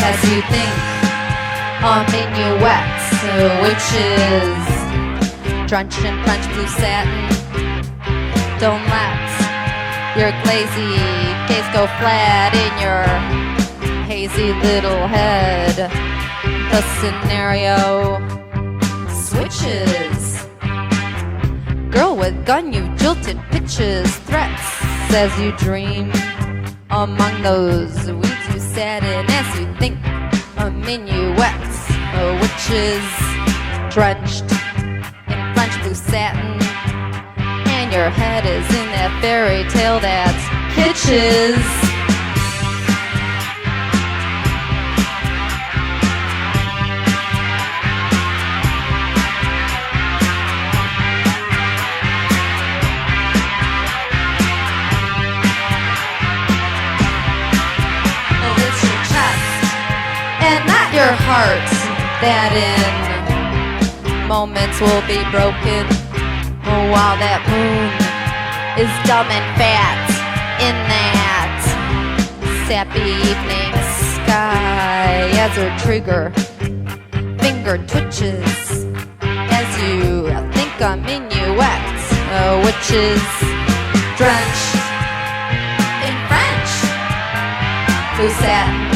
as you think on minuets, which is drenched in French blue satin. Don't let your glazy gaze go flat in your hazy little head. The scenario switches. Girl with gun, you jilted pitches threats as you dream among those weeds you sat in as you think of minuets, which is drenched in French blue satin, and your head is in that fairy tale that pitches. Your heart that in moments will be broken, while that moon is dumb and fat in that sappy evening sky as her trigger finger twitches as you think a minuet, which is drenched in French blue satin.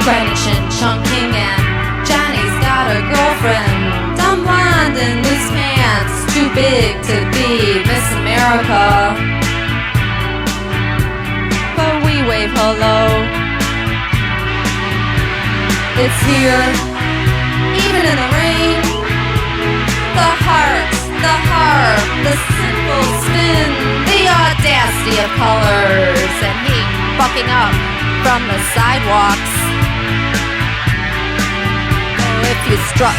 Crunching, chunking, and Johnny's got a girlfriend. Dumb blonde in loose pants, too big to be Miss America. But we wave hello. It's here, even in the rain. The heart, the harp, the simple spin, the audacity of colors, and heat bucking up from the sidewalks. If you strut,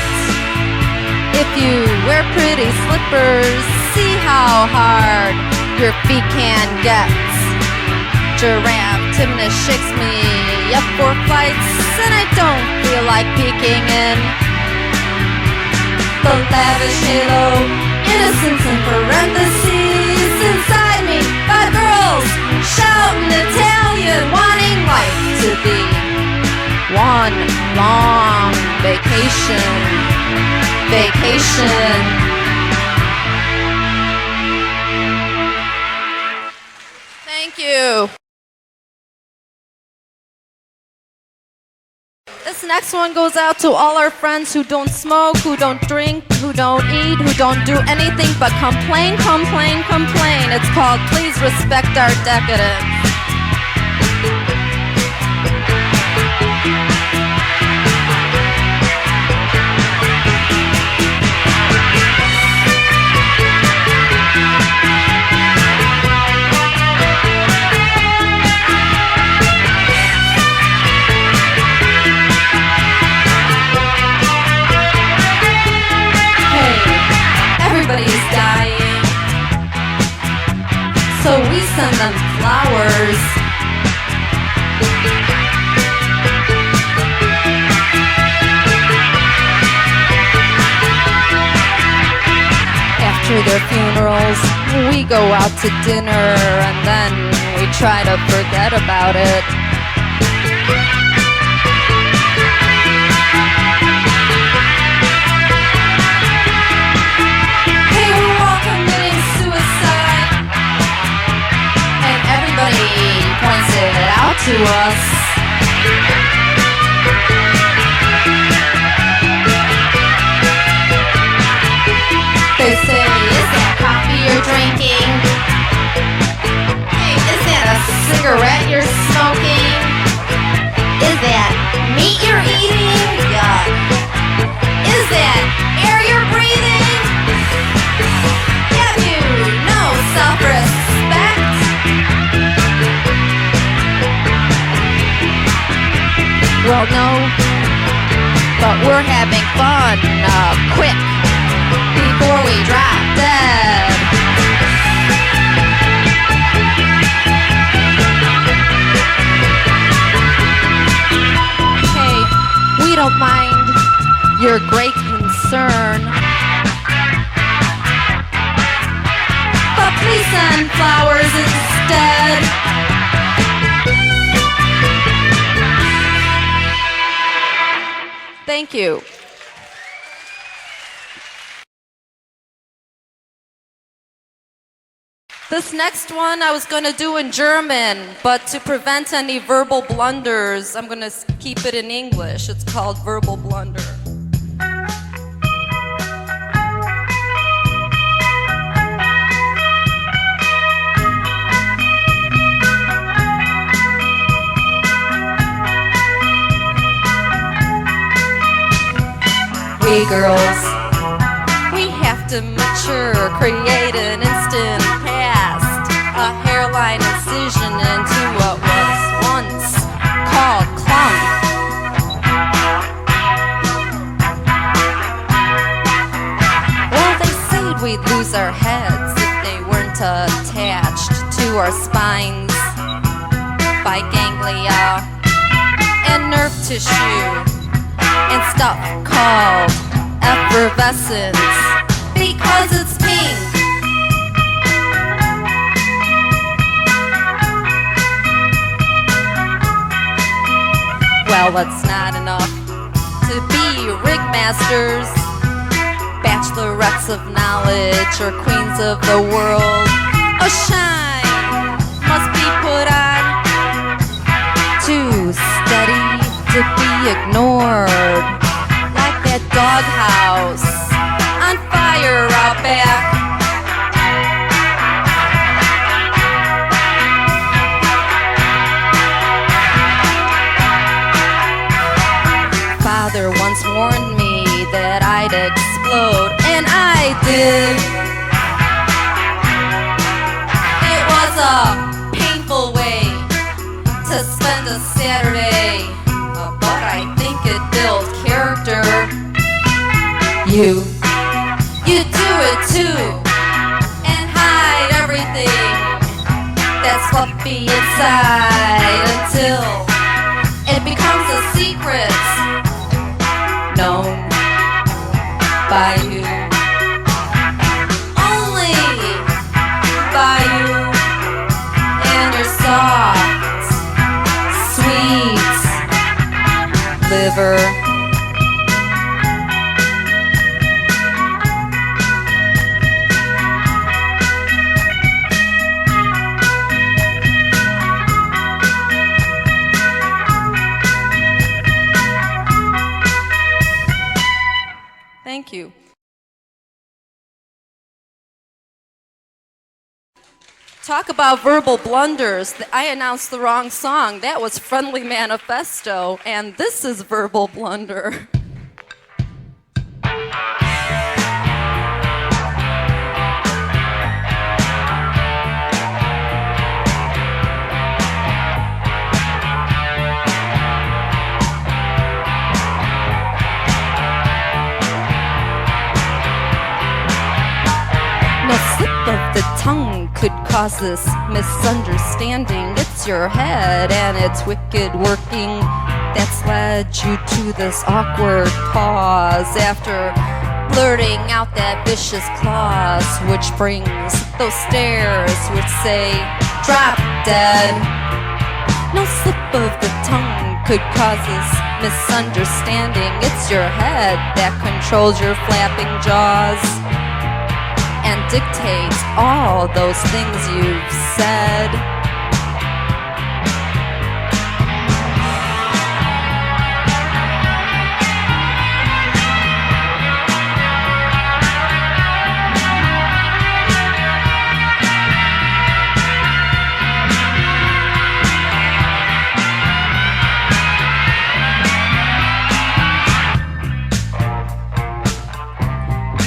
if you wear pretty slippers, see how hard your feet can get. Giraffe timidness shakes me up for fights, and I don't feel like peeking in. The lavish halo, innocence in parentheses, inside me, 5 girls shouting Italian, wanting life to be one long vacation. Thank you. This next one goes out to all our friends who don't smoke, who don't drink, who don't eat, who don't do anything but complain. It's called Please Respect Our Decadence. We go out to dinner and then we try to forget about it. Hey, we're all committing suicide, and everybody points it out to us. They say, is that coffee you're drinking? Hey, is that a cigarette you're smoking? Is that meat you're eating? Yuck. Is that air you're breathing? Have you no self-respect? Well, no, but we're having fun, quick, before we drop dead. Hey, we don't mind your great concern, but please send flowers instead. Thank you. This next one I was going to do in German, but to prevent any verbal blunders, I'm going to keep it in English. It's called Verbal Blunder. We girls, we have to mature, create an instant past, a hairline incision into what was once called clunk. Well, they said we'd lose our heads if they weren't attached to our spines by ganglia and nerve tissue and stuff called effervescence, because it's pink. Well, it's not enough to be rigmasters, bachelorettes of knowledge, or queens of the world. A shine must be put on, too steady to be ignored, like that doghouse on fire out back. Father once warned me that I'd explode, and I did. It was a painful way to spend a Saturday, but I think it built character. You do it too, and hide everything that's fluffy inside until it becomes a secret known by you, only by you and your soft, sweet liver. Thank you. Talk about verbal blunders. I announced the wrong song. That was Friendly Manifesto, and this is Verbal Blunder. No slip of the tongue could cause this misunderstanding. It's your head and it's wicked working that's led you to this awkward pause after blurting out that vicious clause which brings those stares which say, drop dead. No slip of the tongue could cause this misunderstanding. It's your head that controls your flapping jaws and dictates all those things you've said.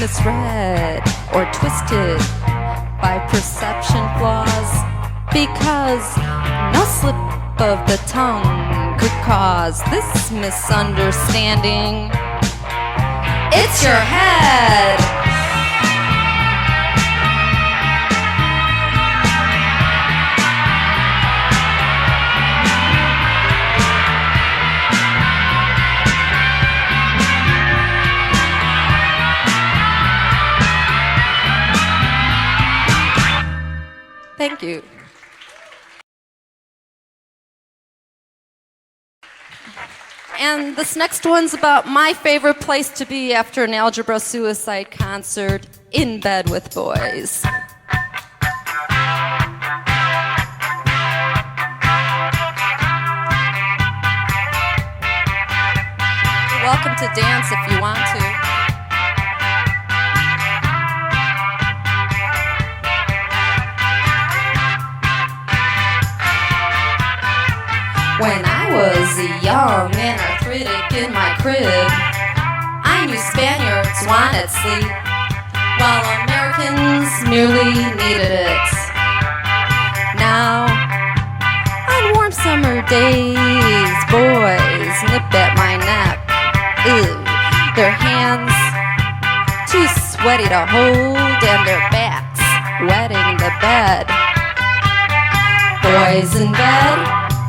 Misread or twisted by perception flaws, because no slip of the tongue could cause this misunderstanding. It's your head. Thank you. And this next one's about my favorite place to be after an Algebra suicide concert, in bed with boys. You're welcome to dance if you want to. When I was young and arthritic in my crib, I knew Spaniards wanted sleep, while Americans merely needed it. Now, on warm summer days, boys nip at my neck. Ew, their hands too sweaty to hold, and their backs wetting the bed. Boys in bed,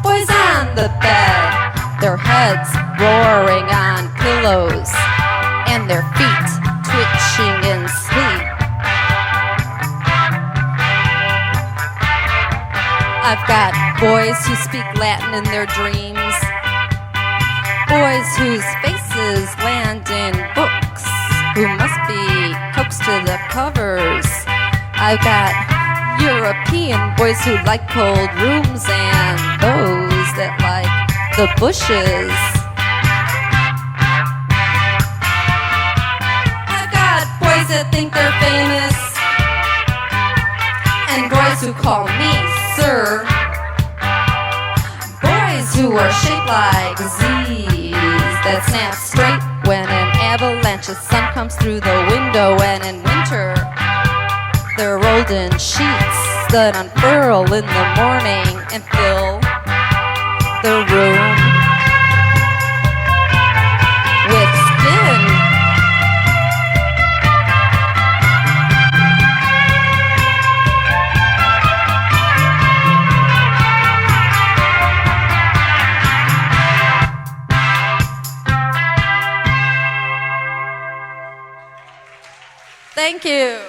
boys on the bed, their heads roaring on pillows, and their feet twitching in sleep. I've got boys who speak Latin in their dreams, boys whose faces land in books, who must be coaxed to the covers. I've got European boys who like cold rooms and those that like the bushes. I've got boys that think they're famous and boys who call me sir. Boys who are shaped like Z's that snap straight when an avalanche of sun comes through the window, and in winter they're rolled in sheets that unfurl in the morning and fill the room with skin. Thank you.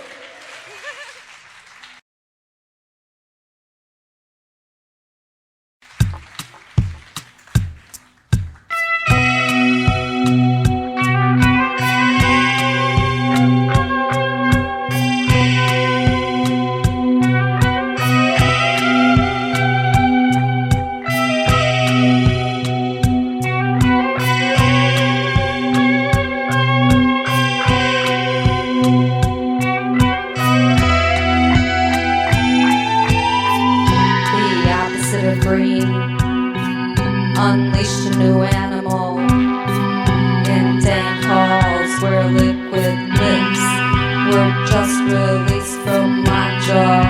Unleashed a new animal in dank halls where liquid lips were just released from my jaw.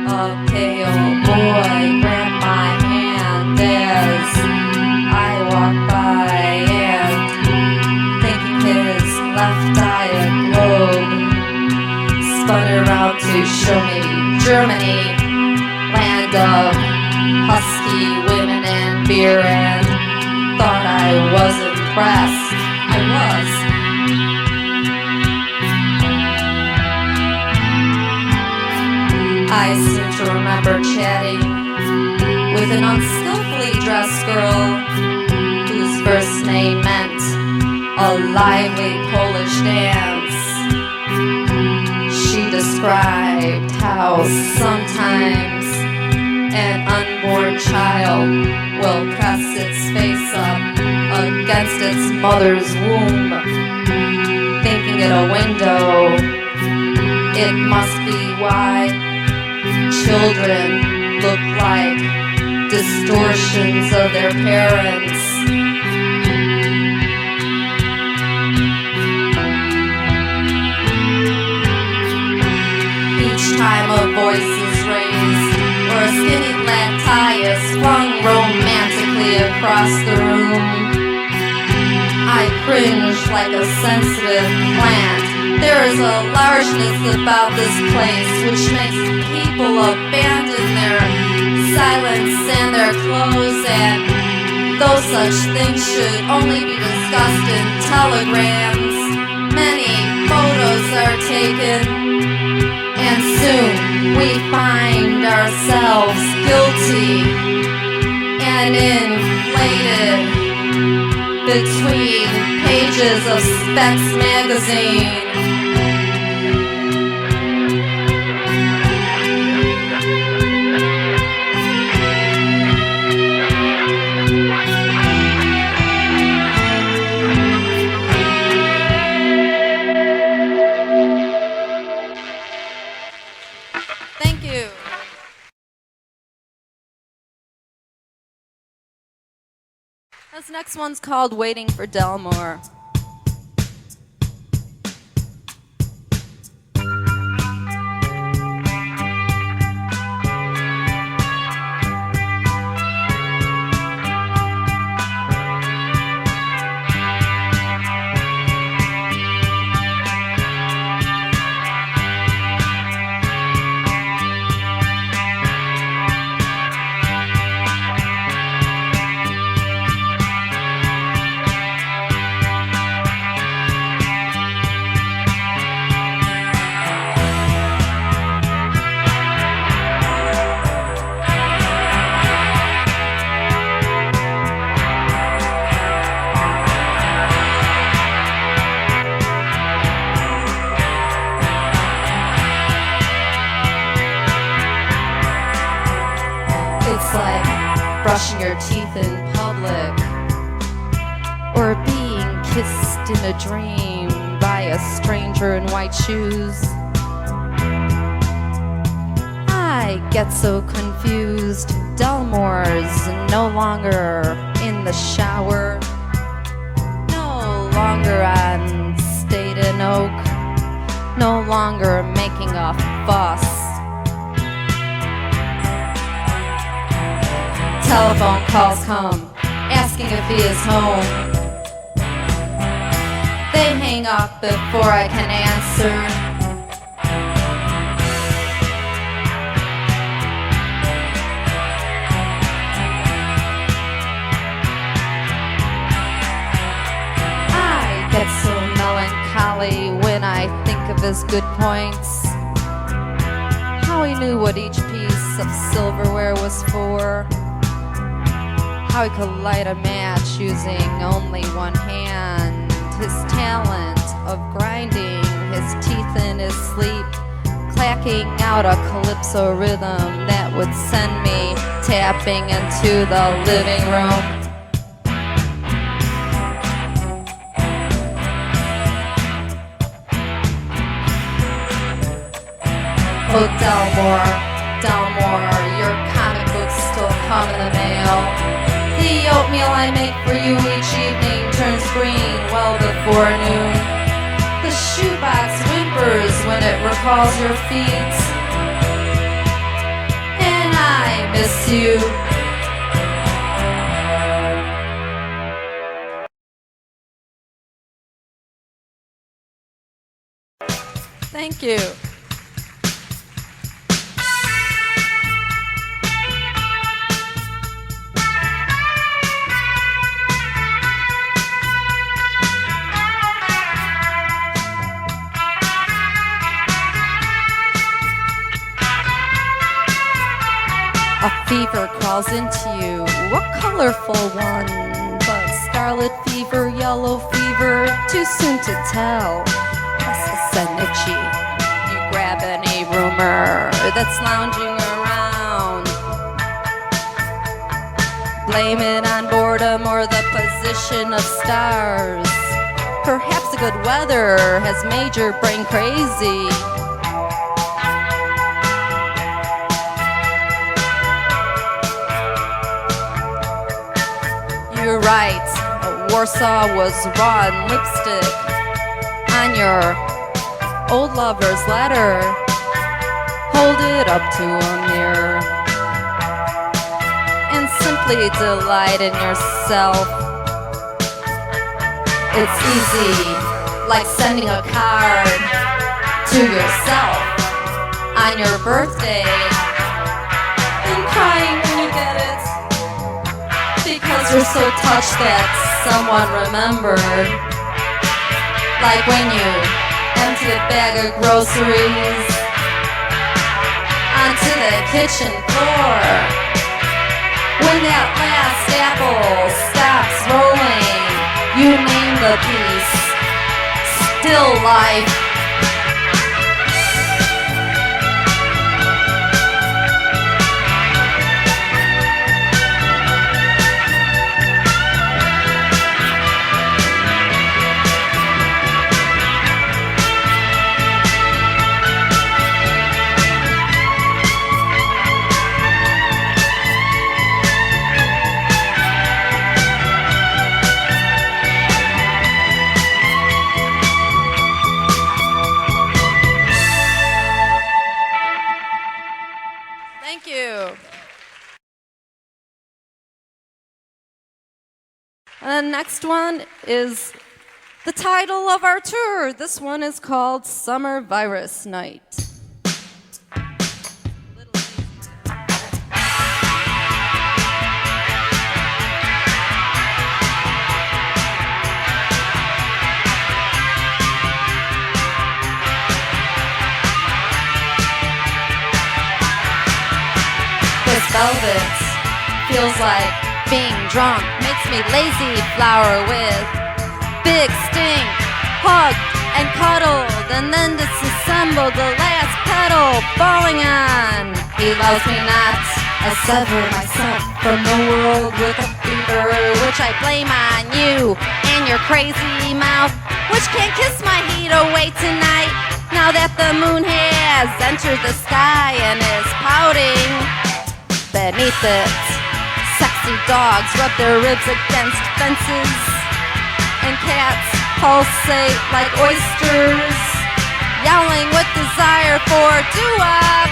A pale boy grabbed my hand as I walked by, and thinking his left eye aglow, spun around to show me Germany, land of husky women and beer, and thought I was impressed. I was. I seem to remember chatting with an unskillfully dressed girl whose first name meant a lively Polish dance. She described how sometimes an unborn child will press its face up against its mother's womb, thinking it a window. It must be why children look like distortions of their parents. Each time a voice is raised or a skinny black tie is flung romantically across the room, I cringe like a sensitive plant. There is a largeness about this place which makes people abandon their silence and their clothes, and though such things should only be discussed in telegrams, many photos are taken, and soon we find ourselves guilty and inflated between pages of Specs magazine. Thank you. This next one's called Waiting for Delmore. Brushing your teeth in public, or being kissed in a dream by a stranger in white shoes. I get so confused. Delmore's no longer in the shower, no longer on State and Oak, no longer making a fuss. Telephone calls come, asking if he is home. They hang up before I can answer. I get so melancholy when I think of his good points. How he knew what each piece of silverware was for. How he could light a match using only one hand. His talent of grinding his teeth in his sleep, clacking out a calypso rhythm that would send me tapping into the living room. Oh, Delmore, your comic books still come in the mail. The oatmeal I make for you each evening turns green well before noon. The shoebox whimpers when it recalls your feet. And I miss you. Thank you. falls into you, a colorful one, but scarlet fever, yellow fever, too soon to tell. Restless and itchy, you grab any rumor that's lounging around. Blame it on boredom or the position of stars. Perhaps the good weather has made your brain crazy. You're right, Warsaw was raw and lipstick on your old lover's letter. Hold it up to a mirror and simply delight in yourself. It's easy, like sending a card to yourself on your birthday and crying when you get it because you're so touched that someone remembered. Like when you empty a bag of groceries onto the kitchen floor, when that last apple stops rolling, you name the piece, still life. And the next one is the title of our tour. This one is called Summer Virus Night. This velvet feels like being drunk, makes me lazy flower with big stink, hugged and cuddled, and then disassembled the last petal falling on. He loves me not, I sever myself from the world with a fever, which I blame on you and your crazy mouth, which can't kiss my heat away tonight, now that the moon has entered the sky and is pouting beneath it. Sexy dogs rub their ribs against fences, and cats pulsate like oysters, yowling with desire for doo-wop.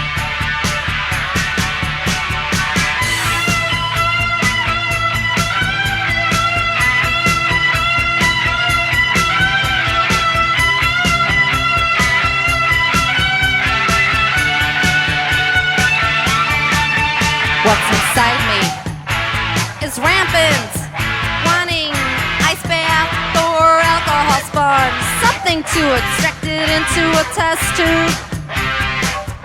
What's inside me is rampant, wanting ice bath or alcohol sponge, something to extract it into a test tube,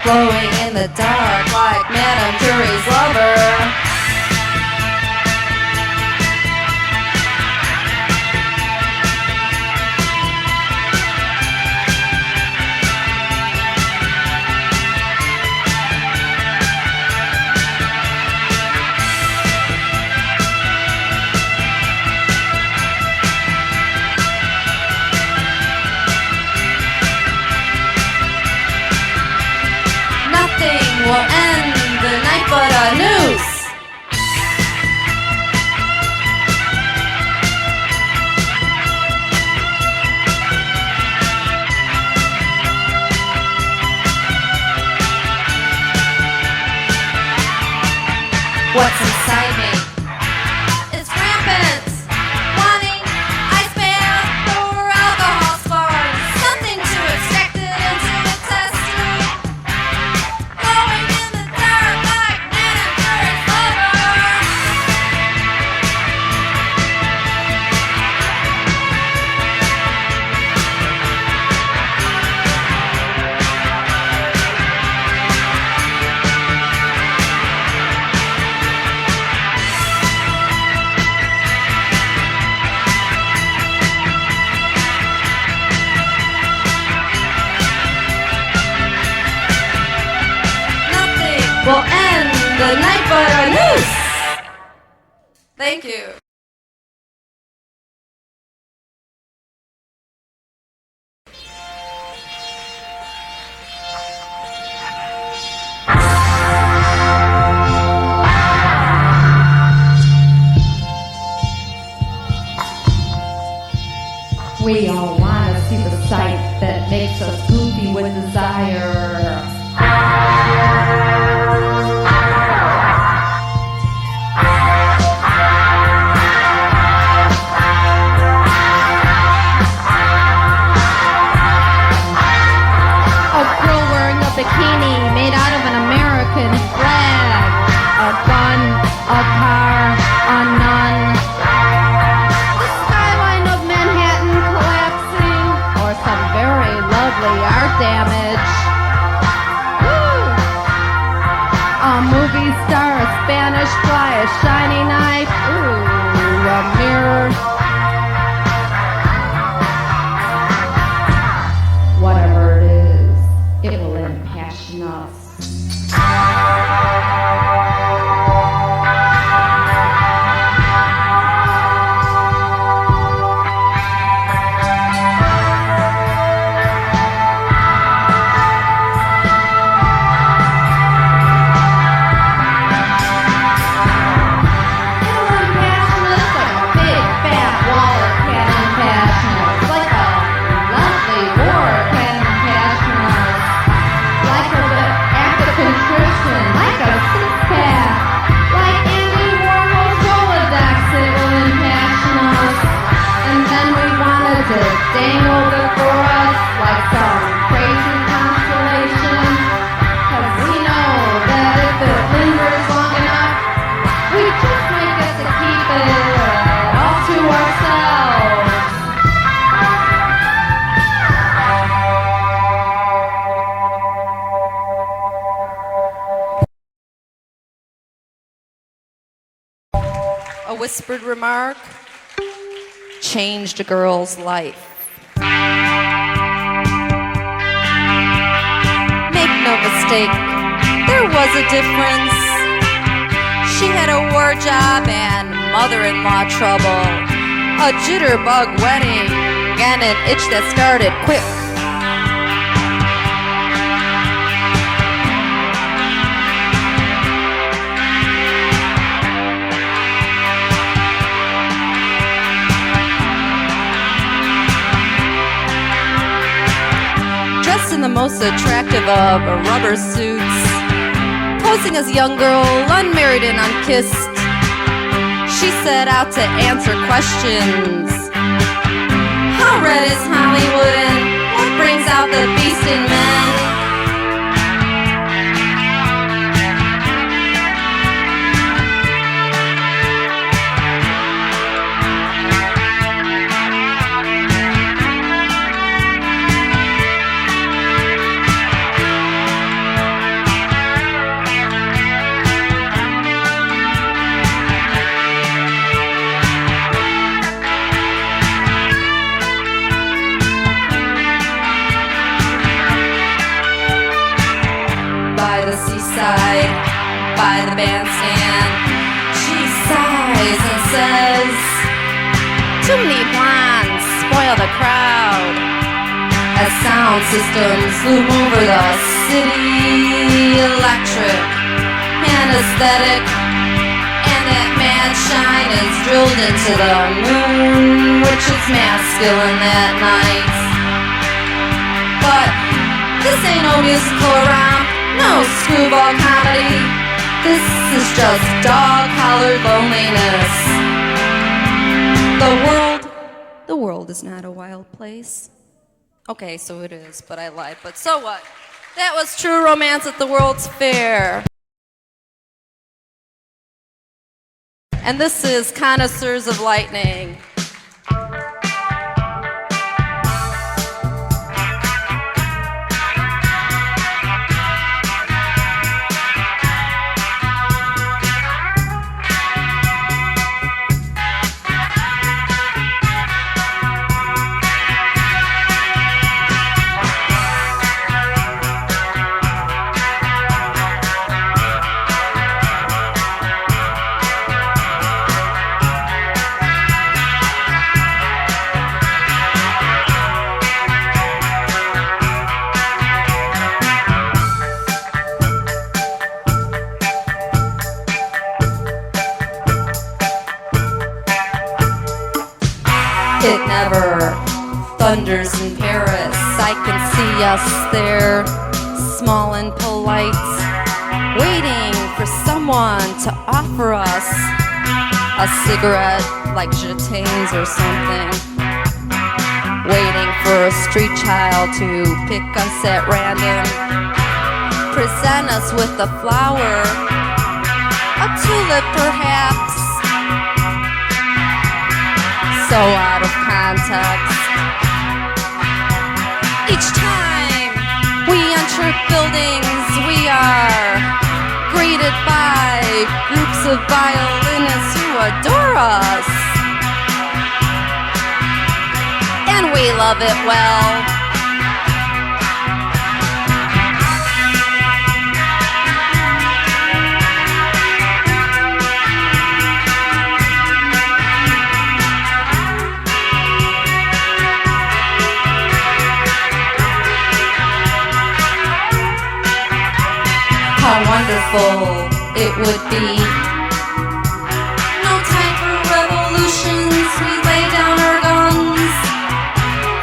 glowing in the dark like Madame Curie's lover. Will end the night but a noose will end the night for a noose. Thank you. We all want to see the sight that makes us goofy with desire. A girl wearing a bikini made out of an American flag. A gun, a car, a nun. Some very lovely art damage. Woo! A movie star, a Spanish fly, a shiny knife. Ooh, a mirror. Whatever it is, it will impassion us. Dangle before us like some crazy constellation. 'Cause we know that if it lingers long enough, we just might get to keep it all to ourselves. A whispered remark changed a girl's life. Make no mistake, there was a difference. She had a war job and mother-in-law trouble, a jitterbug wedding, and an itch that started quick. In the most attractive of rubber suits, posing as a young girl, unmarried and unkissed, she set out to answer questions. How red is Hollywood and what brings out the beast in men? By the bandstand, she sighs and says, too many blondes spoil the crowd. As sound systems loom over the city, electric and aesthetic, and that mad shine is drilled into the moon, which is masculine that night. But this ain't no musical romp, no screwball comedy. This is just dog-collared loneliness. The world is not a wild place. Okay, so it is, but I lied. But so what? That was true romance at the World's Fair. And this is Connoisseurs of Lightning. It never thunders in Paris. I can see us there, small and polite, waiting for someone to offer us a cigarette like Jeteins or something. Waiting for a street child to pick us at random, present us with a flower, a tulip perhaps, so out of context. Each time we enter buildings, we are greeted by groups of violinists who adore us. And we love it well. How wonderful it would be. No time for revolutions, we lay down our guns.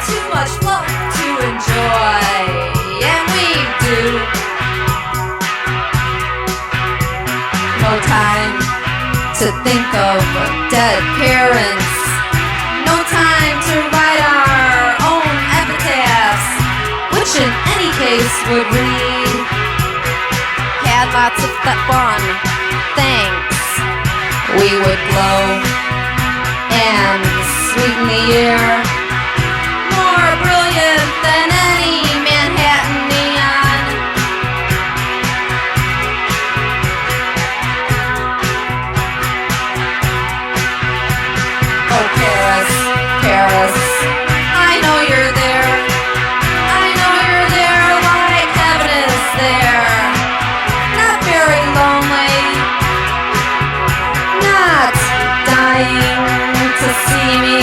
Too much love to enjoy, and we do. No time to think of dead parents. No time to write our own epitaphs, which in any case would read, had lots of fun, thanks. We would glow and sweeten the air, more brilliant than any Manhattan neon. Oh, Paris, Paris, I know you're there. I know you're there like heaven is there. Very lonely, not dying to see me.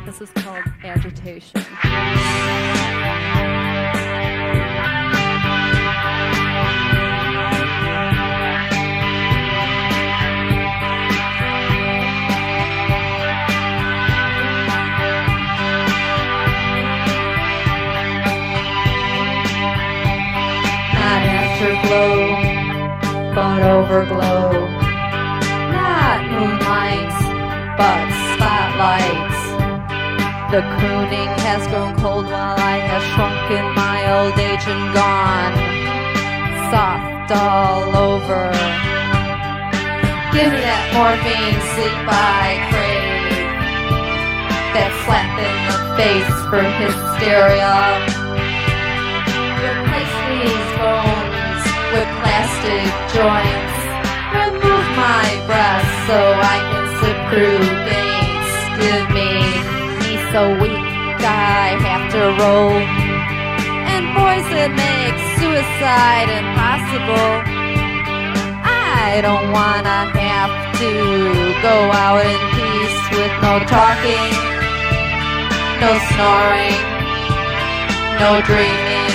This is called Agitation. Glow, but overglow. Not moonlights, but spotlights. The crooning has grown cold while I have shrunk in my old age and gone soft all over. Give me that morphine sleep I crave, that slap in the face for hysteria. Replace these bones with plastic joints. Remove my breath so I can slip through gates. Give me so weak I have to roll. And boys, it makes suicide impossible. I don't wanna have to go out in peace with no talking, no snoring, no dreaming.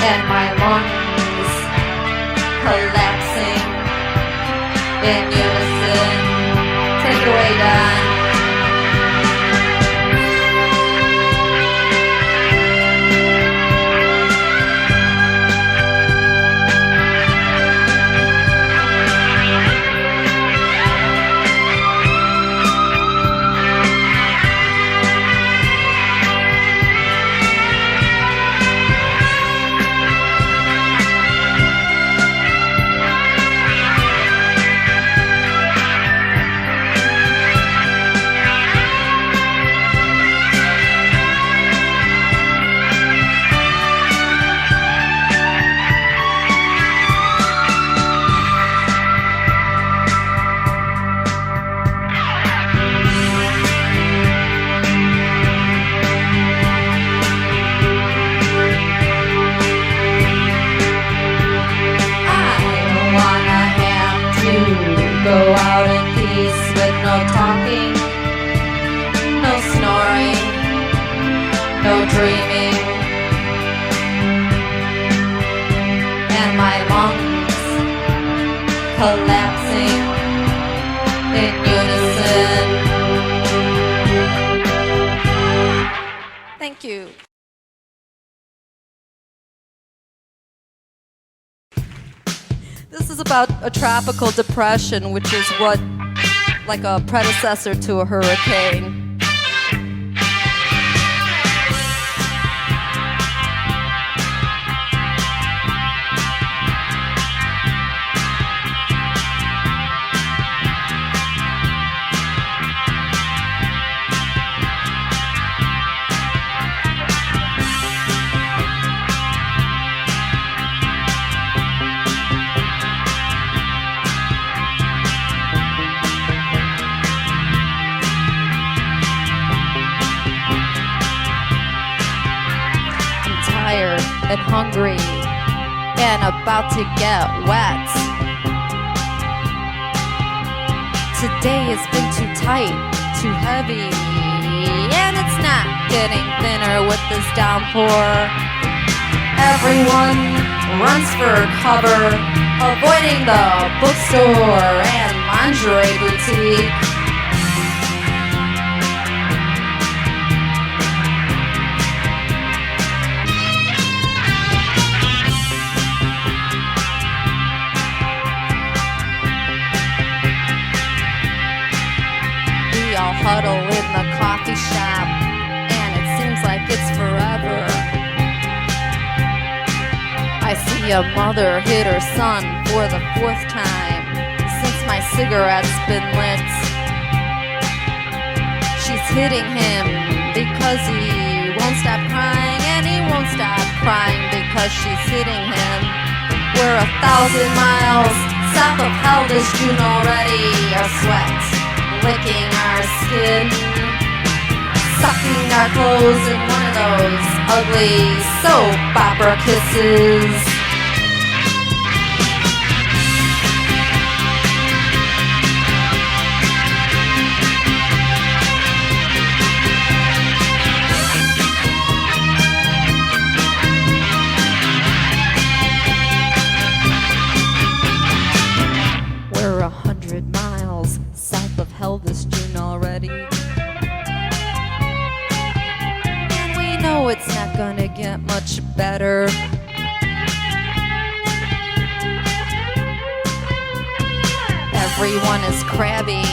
And my lungs collapsing in unison. Take it away, Don. collapsing in unison. Thank you. This is about a tropical depression, which is what, like a predecessor to a hurricane. And hungry and about to get wet. Today has been too tight, too heavy, and it's not getting thinner with this downpour. Everyone runs for cover, avoiding the bookstore and lingerie boutique. Huddle in the coffee shop, and it seems like it's forever. I see a mother hit her son for the 4th time since my cigarette's been lit. She's hitting him because he won't stop crying, and he won't stop crying because she's hitting him. We're 1,000 miles south of hell this June already. Our sweat licking our skin, sucking our clothes in one of those ugly soap opera kisses. We're 100 miles south of hell this June already, and we know it's not gonna get much better. Everyone is crabby,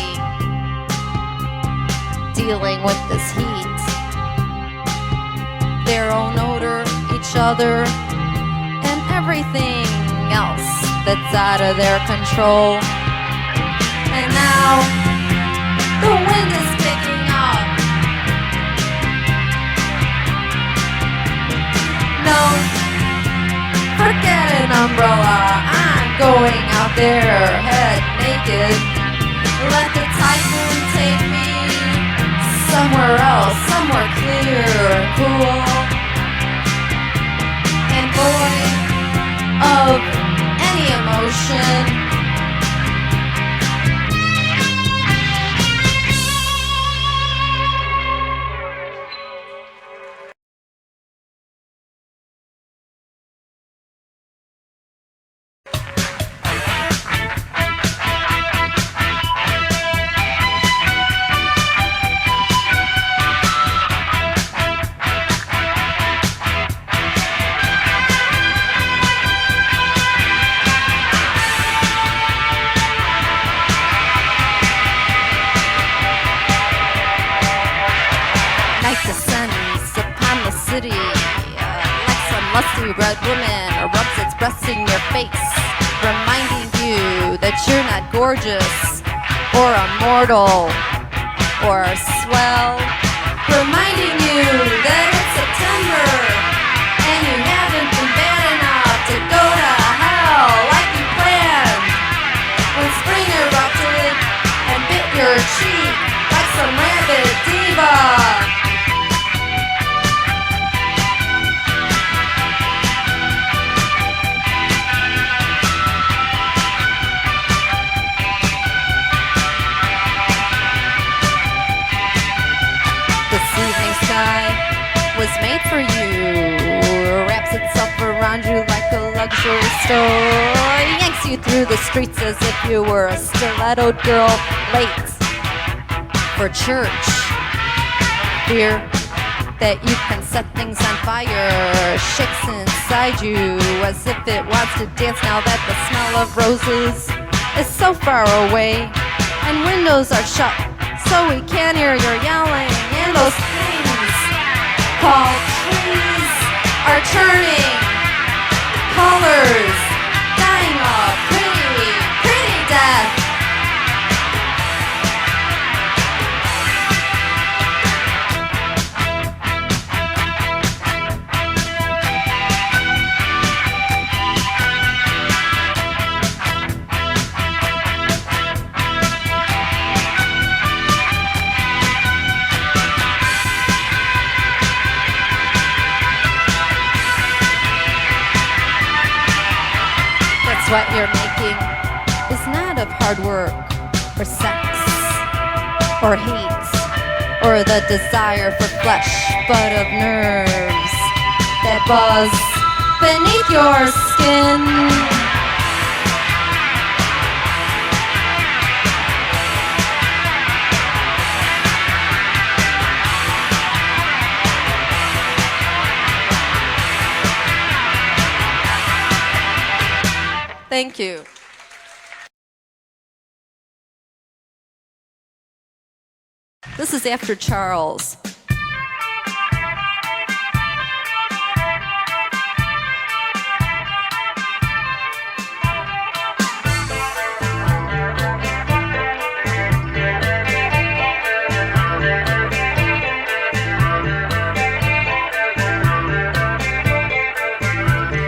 dealing with this heat. Their own odor, each other, and everything else that's out of their control. And now the wind is picking up. No, forget an umbrella. I'm going out there head naked. Let the typhoon take me somewhere else, somewhere clear and cool. And void of any emotion. Red woman rubs its breasts in your face, reminding you that you're not gorgeous or immortal or swell, reminding you that it's September and you haven't been bad enough to go to hell like you planned. When spring erupted and bit your cheek like some rabid diva. Was made for you, wraps itself around you like a luxury store, yanks you you through the streets as if you were a stilettoed girl late for church. Fear that you can set things on fire shakes inside you as if it wants to dance now that the smell of roses is so far away and windows are shut so we can't hear your yelling, and those things called trees are turning colors, dying a pretty, pretty death. What you're making is not of hard work or sex or hate or the desire for flesh, but of nerves that buzz beneath your skin. Thank you. This is after Charles.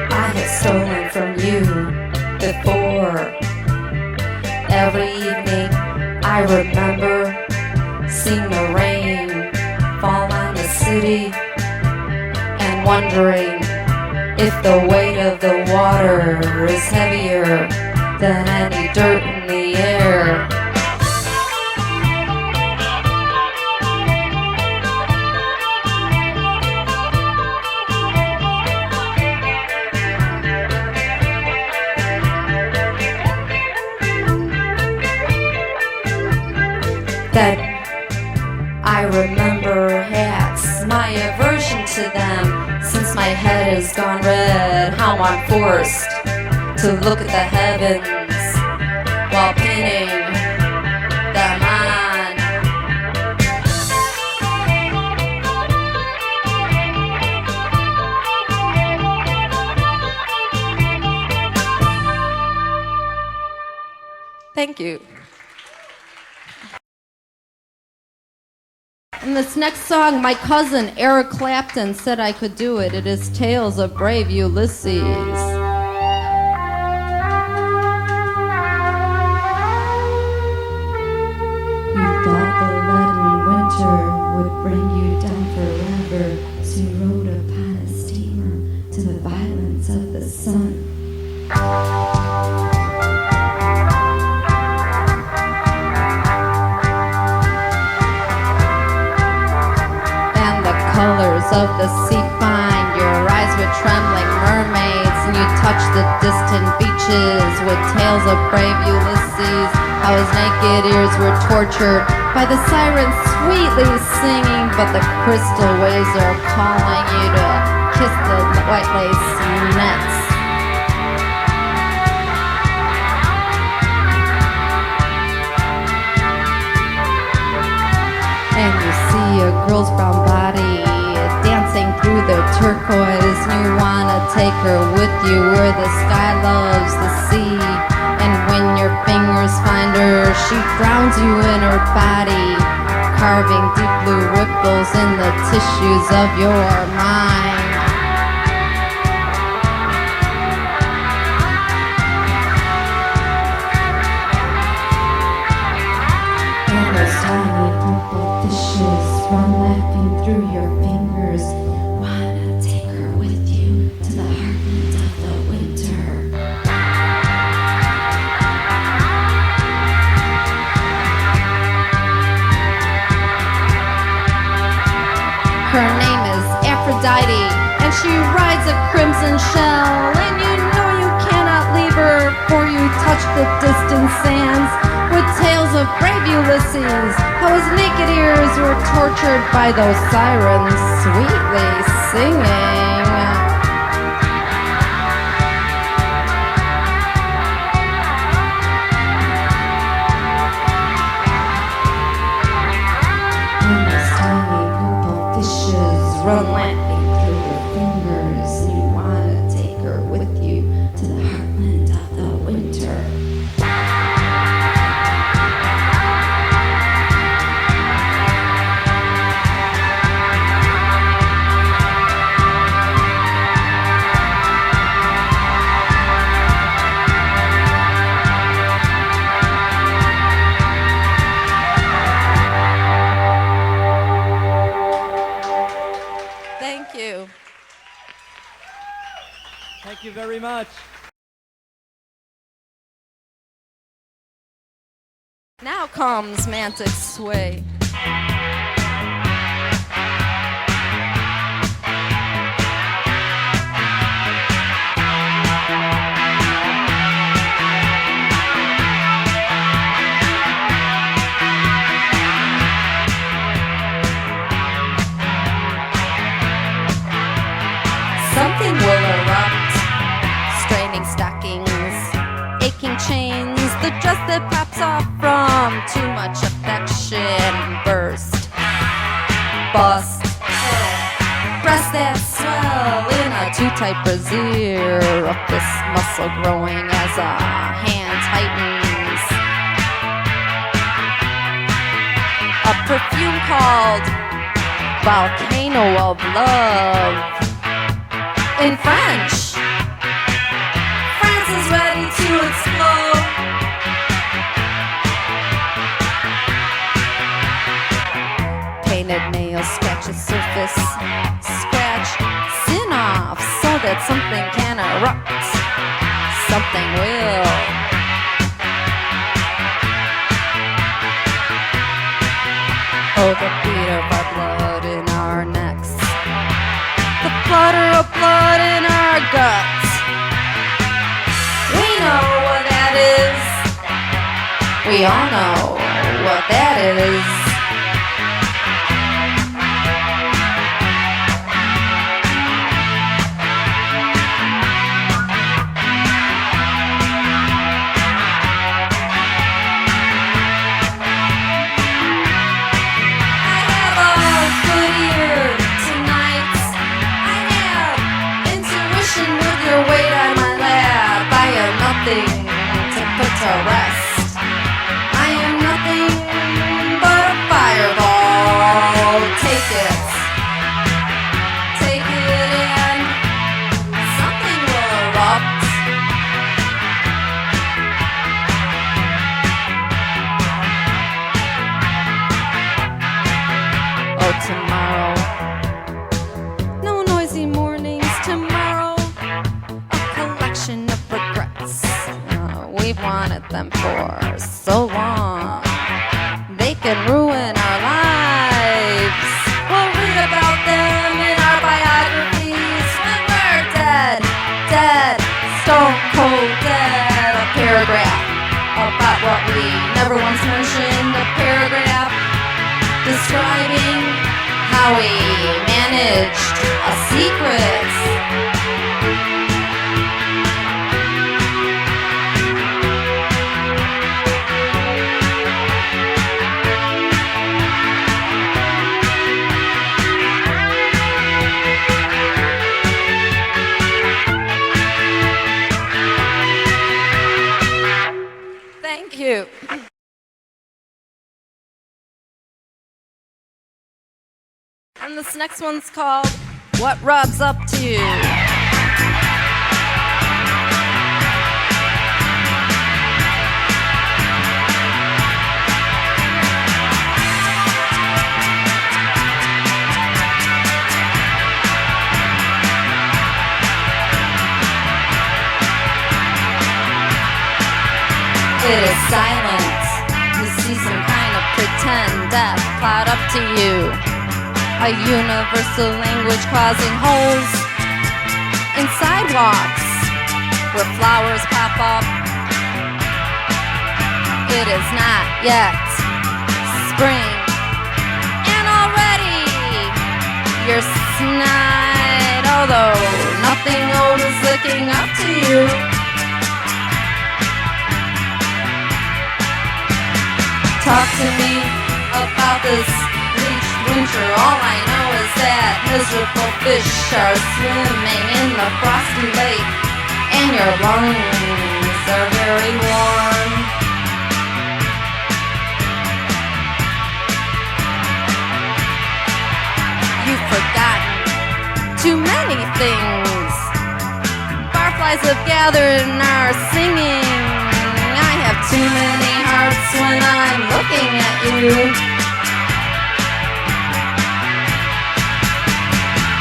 I have stolen from you before. Every evening I remember seeing the rain fall on the city and wondering if the weight of the water is heavier than any dirt in the air. That I remember hats, my aversion to them, since my head has gone red, how I'm forced to look at the heavens while pinning them on. Thank you. And this next song, my cousin Eric Clapton said I could do it. It is Tales of Brave Ulysses. You thought the leaden winter would bring you down forever, so you rode upon a steamer to the violence of the sun. Colors of the sea find your eyes with trembling mermaids, and you touch the distant beaches with tales of brave Ulysses, how his naked ears were tortured by the sirens sweetly singing, but the crystal waves are calling you to kiss the white lace nets. And you see a girl's brown body dancing through the turquoise, and you wanna take her with you where the sky loves the sea. And when your fingers find her, she drowns you in her body, carving deep blue ripples in the tissues of your mind. And those tiny purple fishes run laughing through your fingers. Wanna take her with you to the heartland of the winter. Her name is Aphrodite, and she rides a crimson shell, and you know you cannot leave her, for you touch the distant sands with tales of brave Ulysses, how his naked ears were tortured by those sirens sweetly singing. And those tiny purple fishes run lapping through your fingers, and you want to take her with you to the heartland of the winter. Thank you. Thank you very much. Now comes Mantic Sway. Something will erupt, straining stockings, aching chains, the dress that pops off from too much affection, burst, bust, breast that swell in a too tight brassiere, of this muscle growing as a hand tightens. A perfume called Volcano of Love. In French, France is ready to explode. Painted nails scratch the surface, scratch sin off so that something can erupt. Something will. Oh, the beat of our blood in our necks. The flutter of blood in our guts. We know what that is. We all know what that is. To put to rest. I am nothing but a fireball. Take it and something will erupt. Oh, tomorrow, no noisy mornings. Tomorrow, a collection of regrets. We've wanted them for so long. They can ruin our lives. We'll read about them in our biographies when we're dead, dead, stone cold dead. A paragraph about what we never once mentioned. A paragraph describing how we managed a secret. Thank you. And this next one's called What Rubs Up to You? It is silent. You see some kind of pretend death cloud up to you. A universal language causing holes in sidewalks where flowers pop up it is not yet spring. And already you're snide, although nothing old is looking up to you. Talk to me about this bleached winter. All I know is that miserable fish are swimming in the frosty lake, and your lungs are very warm. You've forgotten too many things. Fireflies have gathered and are singing. I have too many hearts when I'm looking at you.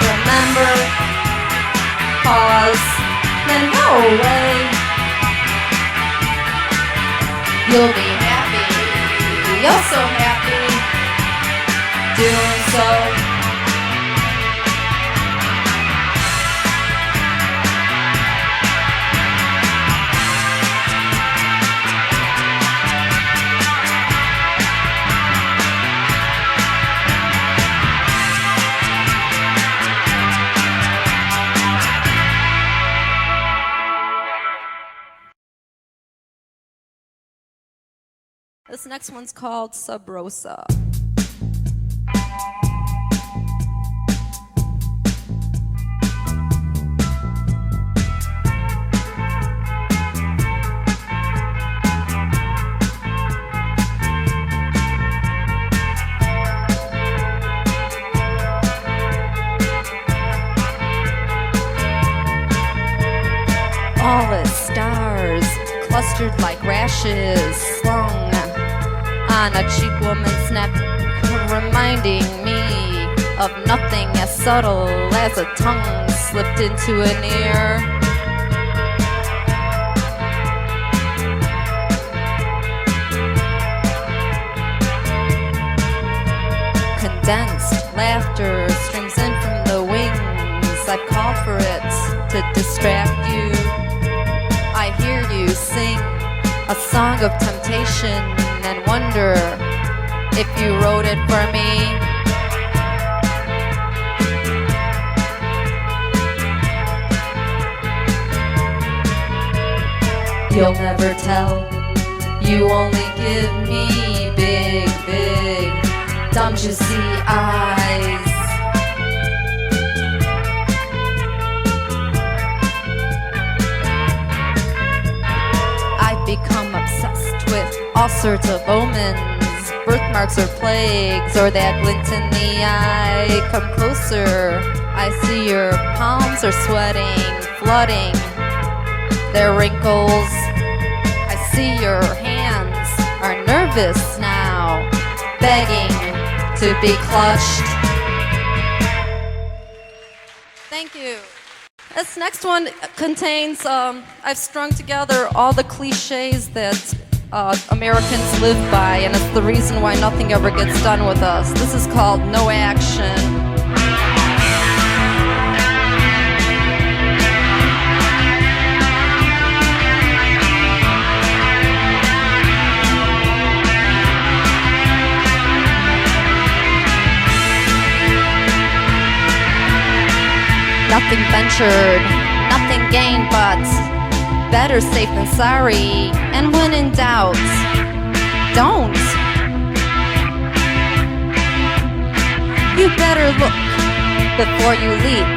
Remember, pause, then go away. You'll be happy, you're so happy doing so. This next one's called Sub Rosa. All its stars clustered like rashes slung on a cheap woman's neck, reminding me of nothing as subtle as a tongue slipped into an ear. Condensed laughter streams in from the wings. I've called for it to distract you. I hear you sing a song of temptation and wonder if you wrote it for me. You'll never tell, you only give me big, big, dumb juicy eyes. I've become obsessed with all sorts of omens, birthmarks or plagues, or that glint in the eye. Come closer, I see your palms are sweating, flooding their wrinkles. I see your hands are nervous now, begging to be clutched. Thank you. This next one contains, I've strung together all the cliches that Americans live by, and it's the reason why nothing ever gets done with us. This is called No Action. Nothing ventured, nothing gained, but better safe than sorry. And when in doubt, don't. You better look before you leap,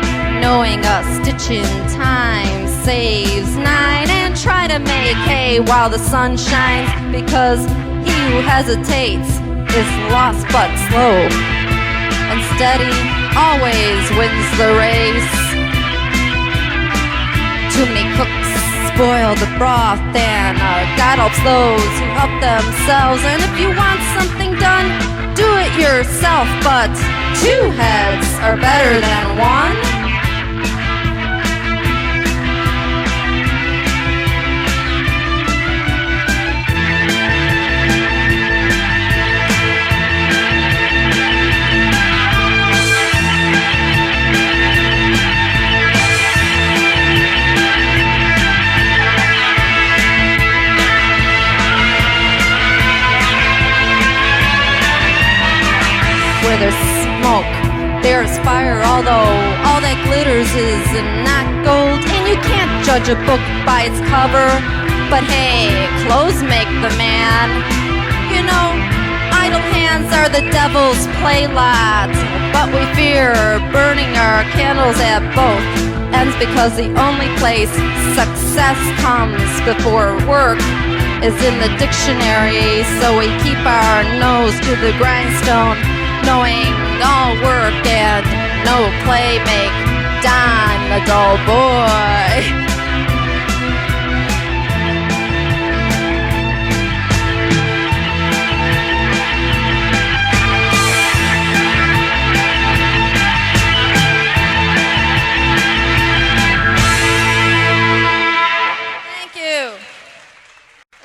knowing a stitch in time saves 9. And try to make hay while the sun shines, because he who hesitates is lost but slow, and steady always wins the race. Too many cooks spoil the broth, and God helps those who help themselves. And if you want something done, do it yourself, but 2 heads are better than 1. glitters fire, although all that glitters is not gold. And you can't judge a book by its cover, but hey, clothes make the man. You know, idle hands are the devil's play lot, but we fear burning our candles at both ends, because the only place success comes before work is in the dictionary. So we keep our nose to the grindstone, knowing all work and no play make Don a dull boy.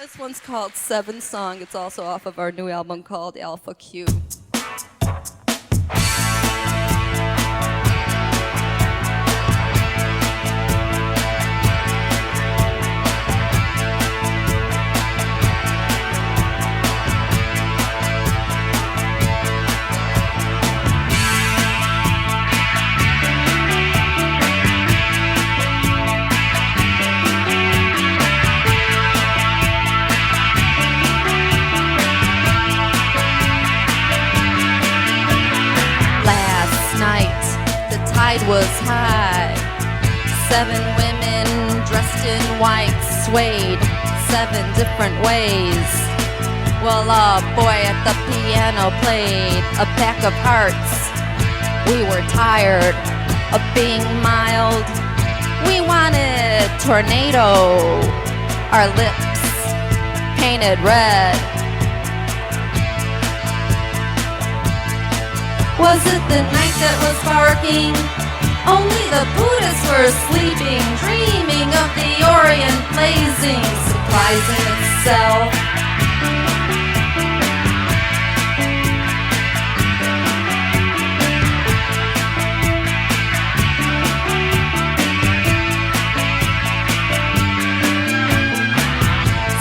This one's called Seven Song. It's also off of our new album called Alpha Q. Was high. 7 women dressed in white swayed 7 different ways, while a boy at the piano played a pack of hearts. We were tired of being mild. We wanted tornado, our lips painted red. Was it the night that was barking? Only the Buddhists were sleeping, dreaming of the Orient blazing, supplies in itself.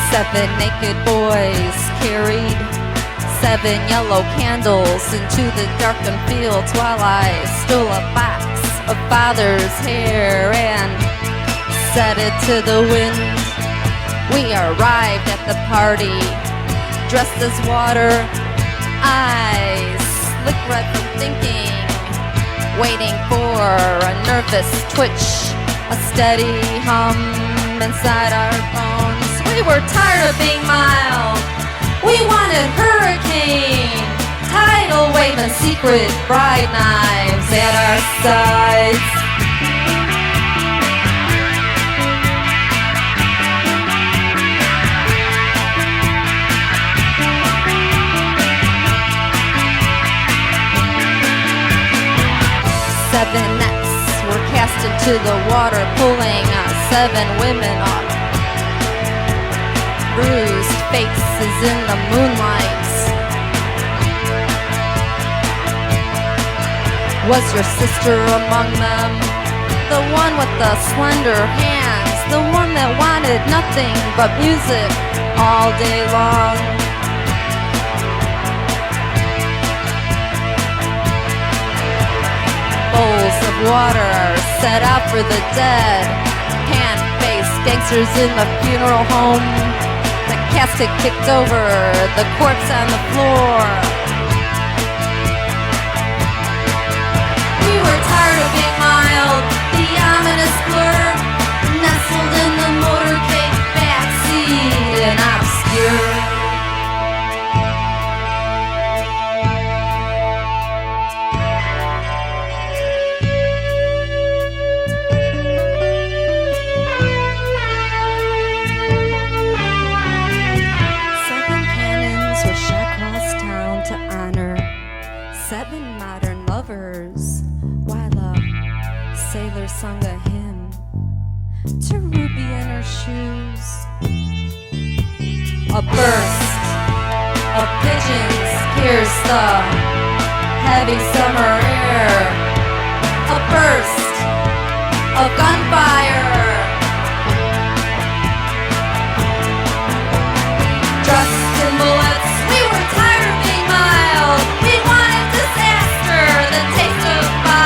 Seven naked boys carried 7 yellow candles into the darkened fields, while I stole a box of father's hair and set it to the wind. We arrived at the party, dressed as water, eyes slick red from thinking, waiting for a nervous twitch, a steady hum inside our bones. We were tired of being mild. We wanted hurricane, tidal wave and secret bride knives at our sides. Seven nets were cast into the water, pulling 7 women off. Bruised faces in the moonlight. Was your sister among them? The one with the slender hands, the one that wanted nothing but music all day long. Bowls of water are set out for the dead. Pan-faced gangsters in the funeral home. The casket kicked over, the corpse on the floor. We were tired of being mild, the ominous blur, nestled in the motorcade backseat and obscure. Sung a hymn to Ruby in her shoes. A burst of pigeons pierced the heavy summer air. A burst of gunfire. Dressed in bullets, we were tired of being mild. We wanted disaster, the taste of fire.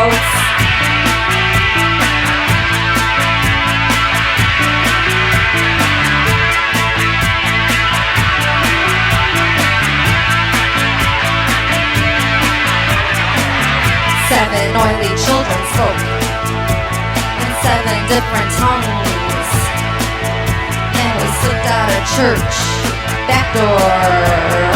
clouds. Seven oily children spoke in seven different tongues, and we slipped out of church back door,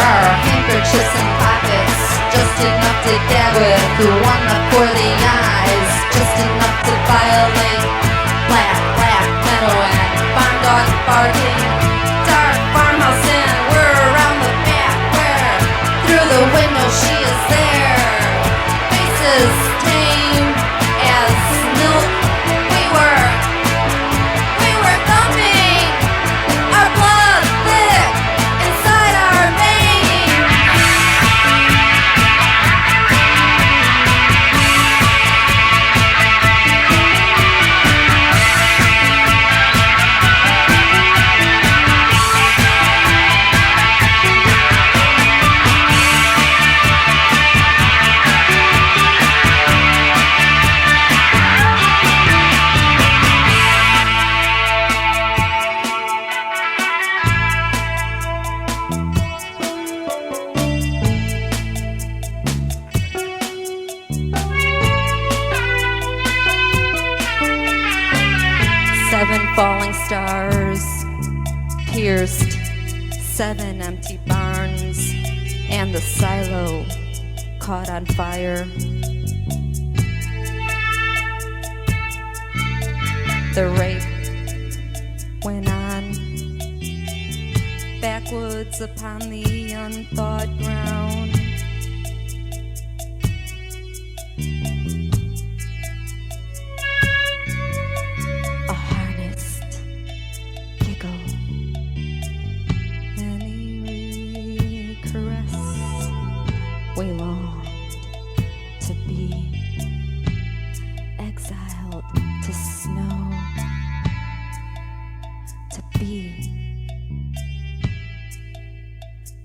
our handkerchiefs and pockets, just enough to gab with. Who won the poorly eyes, just enough to violate. Black metal and barn dog barking, dark farmhouse, and we're around the back where through the window she is there. Tame as milk, we were thumping, our blood thick inside our veins. Seven falling stars pierced seven empty barns, and the silo caught on fire. The rape went on, backwoods upon the unthawed ground. A harnessed giggle, an eerie caress. We longed to be exiled to snow, to be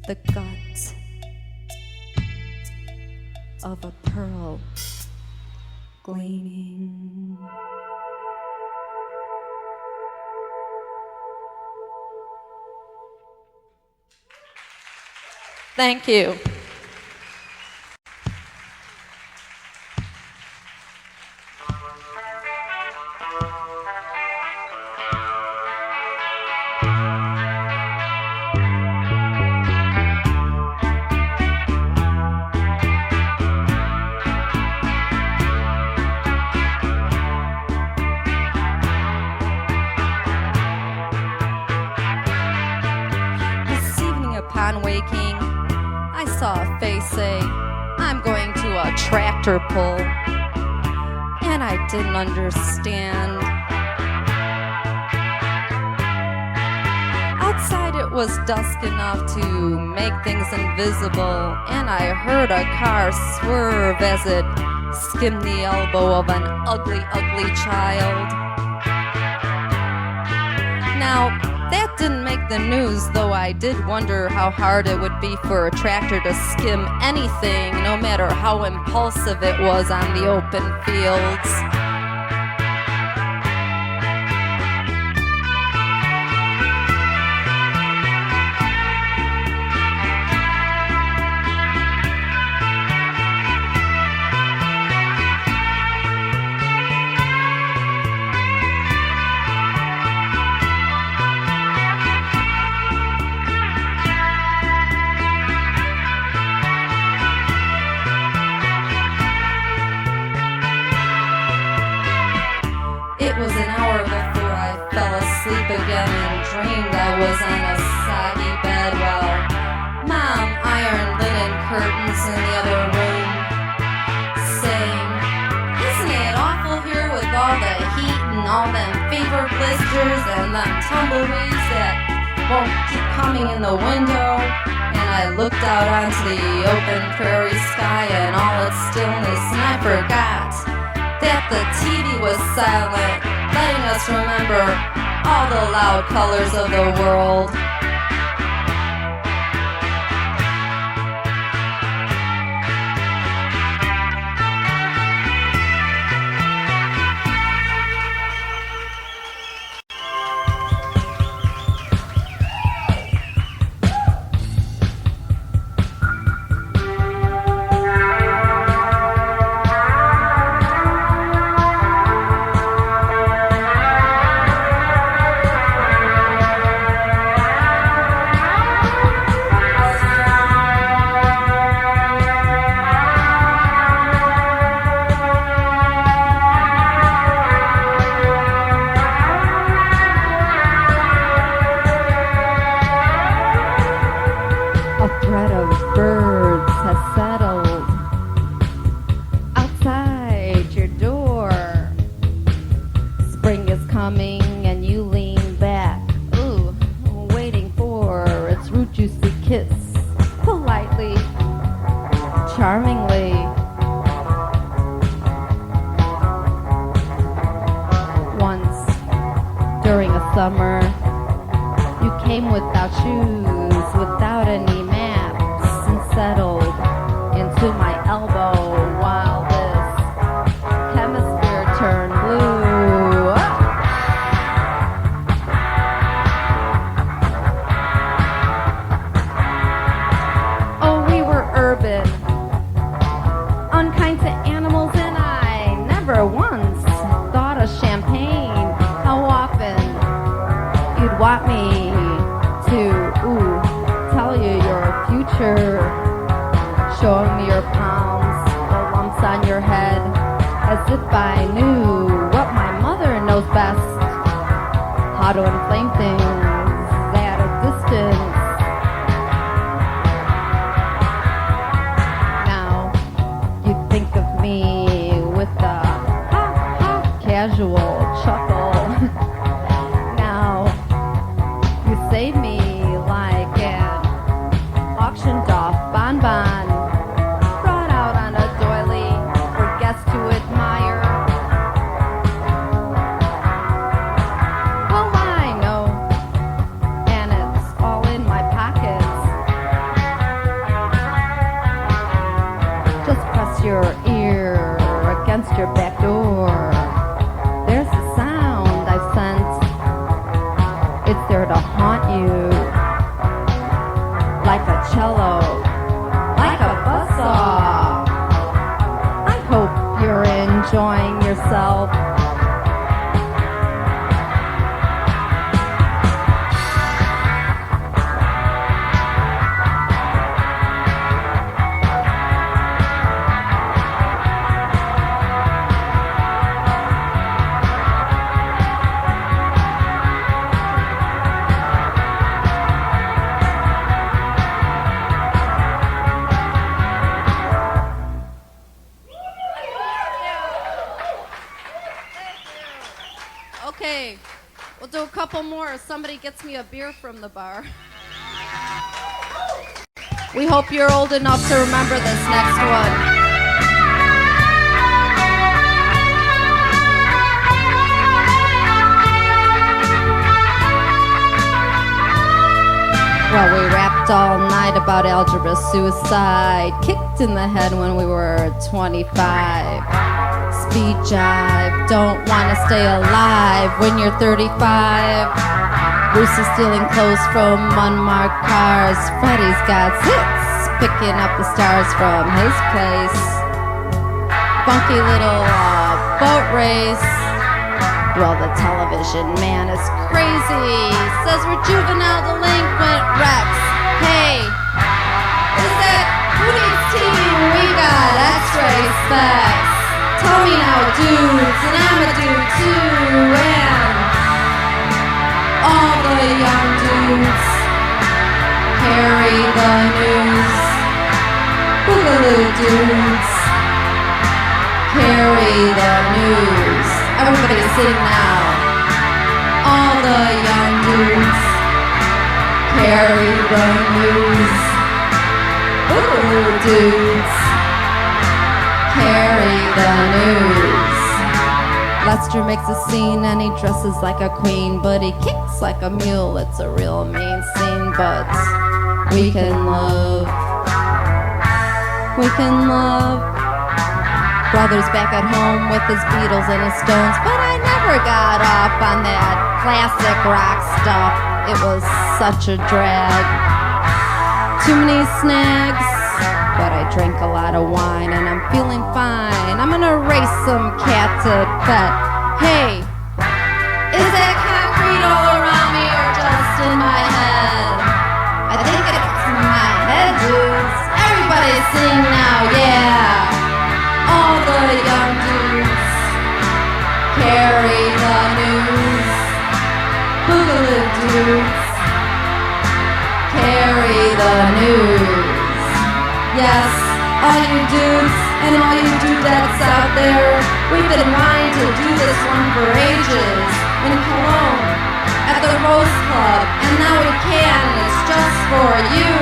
the gut of a pearl gleaming. Thank you. This evening upon waking, I saw a face say, "I'm going to a tractor pull," and I didn't understand. Outside it was dusk enough to make things invisible, and I heard a car swerve as it skimmed the elbow of an ugly, ugly child. Now, that didn't make the news, though I did wonder how hard it would be for a tractor to skim anything, no matter how impulsive it was on the open fields. Again and dreamed I was on a soggy bed while Mom ironed linen curtains in the other room, saying, "Isn't it awful here with all the heat and all them fever blisters and them tumbleweeds that won't keep coming in the window?" And I looked out onto the open prairie sky and all its stillness, and I forgot that the TV was silent, letting us remember all the loud colors of the world. You came without shoes, without any maps, and settled into my elbow while this hemisphere turned blue. Oh, we were urban, unkind to animals, and I never once thought of champagne. How often you'd want me to, tell you your future, showing me your palms, the lumps on your head, as if I knew what my mother knows best, how to inflame things at a distance. Now, you think of me with a casual chuckle. Now, you save me like an auctioned off bonbon, brought out on a doily for guests to admire. Well, I know, and it's all in my pockets. Just press your ear against your back door. There's a sound I sense. It's there to haunt you, like a cello, like a buzzsaw. I hope you're enjoying yourself. Okay, we'll do a couple more if somebody gets me a beer from the bar. We hope you're old enough to remember this next one. Well, we rapped all night about algebra, suicide, kicked in the head when we were 25. Speed jive, don't wanna stay alive when you're 35. Bruce is stealing clothes from unmarked cars. Freddie's got hits, picking up the stars from his place. Funky little boat race. Well, the television man is crazy. Says we're juvenile delinquent wrecks. Hey, is that who needs TV when we got X-ray specs? Tell me now, dudes, and I'm a dude too, and all the young dudes carry the news. Boogaloo dudes carry the news. Everybody sing now. All the young dudes carry the news. Boogaloo dudes carry the news. Lester makes a scene and he dresses like a queen, but he kicks like a mule. It's a real mean scene, but we can love. We can love. Brother's back at home with his Beatles and his Stones, but I never got off on that classic rock stuff. It was such a drag. Too many snags, but I drank a lot of wine and I'm feeling fine. I'm gonna race some cat to pet. Hey, is that concrete all around me or just in my head? I think it's in my head, dudes. Everybody sing now, yeah. All the young dudes carry the news. Boogaloo dudes carry the news. Yes, all you dudes and all you dudettes out there, we've been wanting to do this one for ages in Cologne at the Rose Club, and now we can, and it's just for you.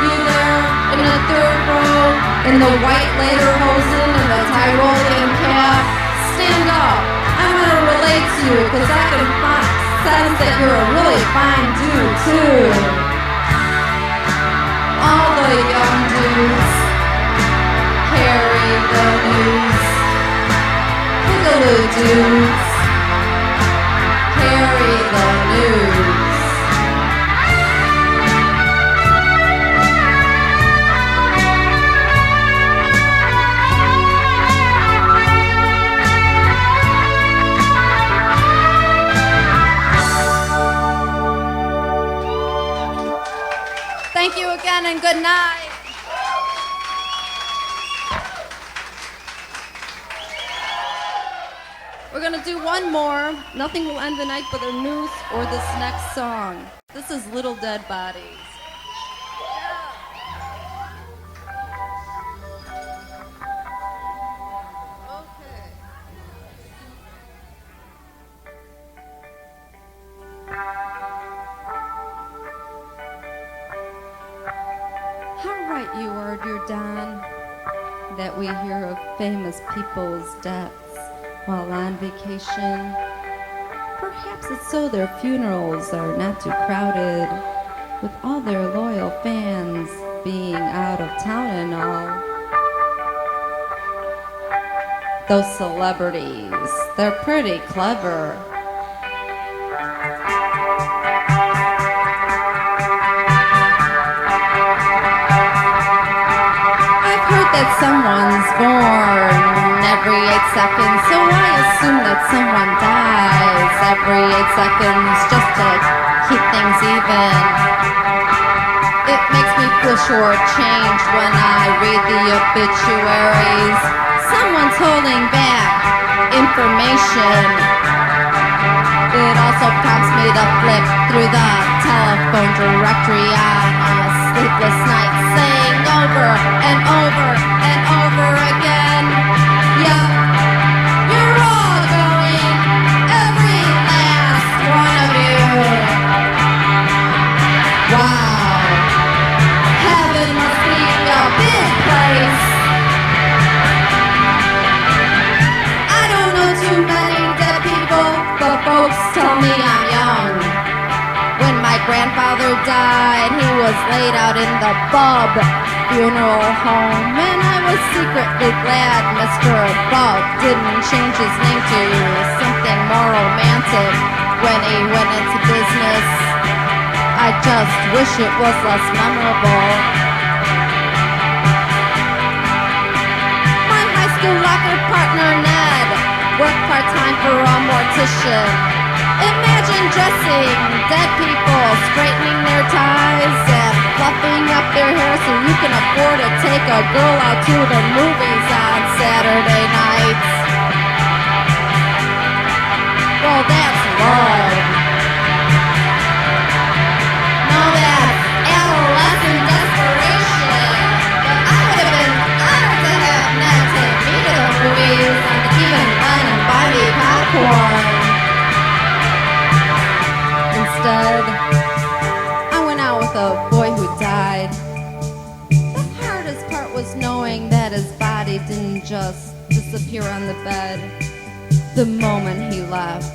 You there in the third row, in the white lederhosen and the Tyrolean cap, stand up. I'm gonna relate to you, cause I can sense that you're a really fine dude too. All the young dudes carry the news. Boogaloo dudes carry the news. Thank you again and good night. We're gonna do one more. Nothing will end the night but a noose or this next song. This is Little Dead Bodies. You are, dear Don, that we hear of famous people's deaths while on vacation. Perhaps it's so their funerals are not too crowded, with all their loyal fans being out of town and all. Those celebrities, they're pretty clever. That someone's born every 8 seconds, so I assume that someone dies every 8 seconds just to keep things even. It makes me feel shortchanged when I read the obituaries. Someone's holding back information. It also prompts me to flip through the telephone directory on a sleepless night, saying over and over and over again, yeah, you're all going, every last one of you. Wow, heaven must be a big place. I don't know too many dead people, but folks tell me I'm young. When my grandfather died, he was laid out in the Bub funeral home, and I was secretly glad Mr. Bub didn't change his name to something more romantic when he went into business. I just wish it was less memorable. My high school locker partner Ned worked part-time for a mortician. Imagine dressing dead people, straightening their ties and fluffing up their hair so you can afford to take a girl out to the movies on Saturday nights. Well, that's love. No, that's adolescent desperation. But I would have been honored to have Ned take me to the movies and even fun and buy me popcorn. Instead, I went out with a boy who died. The hardest part was knowing that his body didn't just disappear on the bed the moment he left.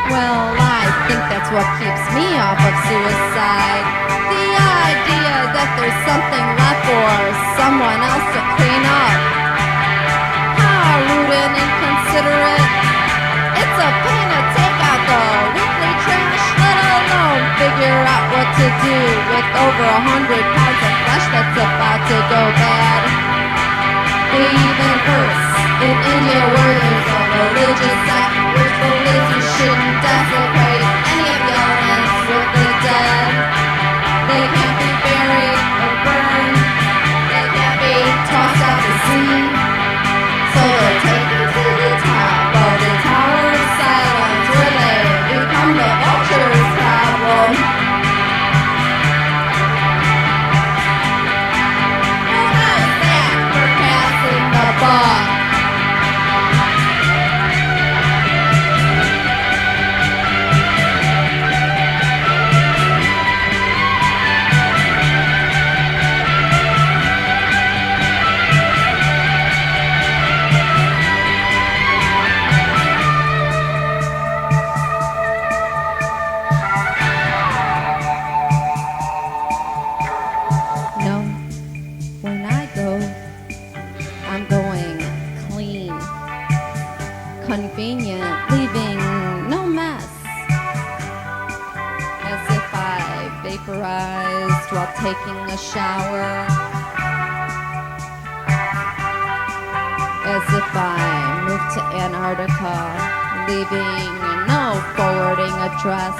Well, I think that's what keeps me off of suicide. The idea that there's something left for someone else to clean up. How rude and inconsiderate. It's a pain to take out the weekly trash, let alone figure out what to do with over 100 pounds of flesh that's about to go bad. They even curse in India where there's a religious act which believes you shouldn't desecrate any of the elements with the dead. They can't be buried or burned. They can't be tossed out to sea. So they're taken to the top of the Tower of Silence where they become the vulture's problem. Well, how's that for passing the buck? while taking a shower. As if I moved to Antarctica, leaving no forwarding address.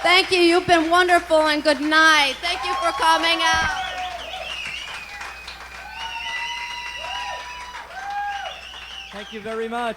Thank you. You've been wonderful, and good night. Thank you for coming out. Thank you very much.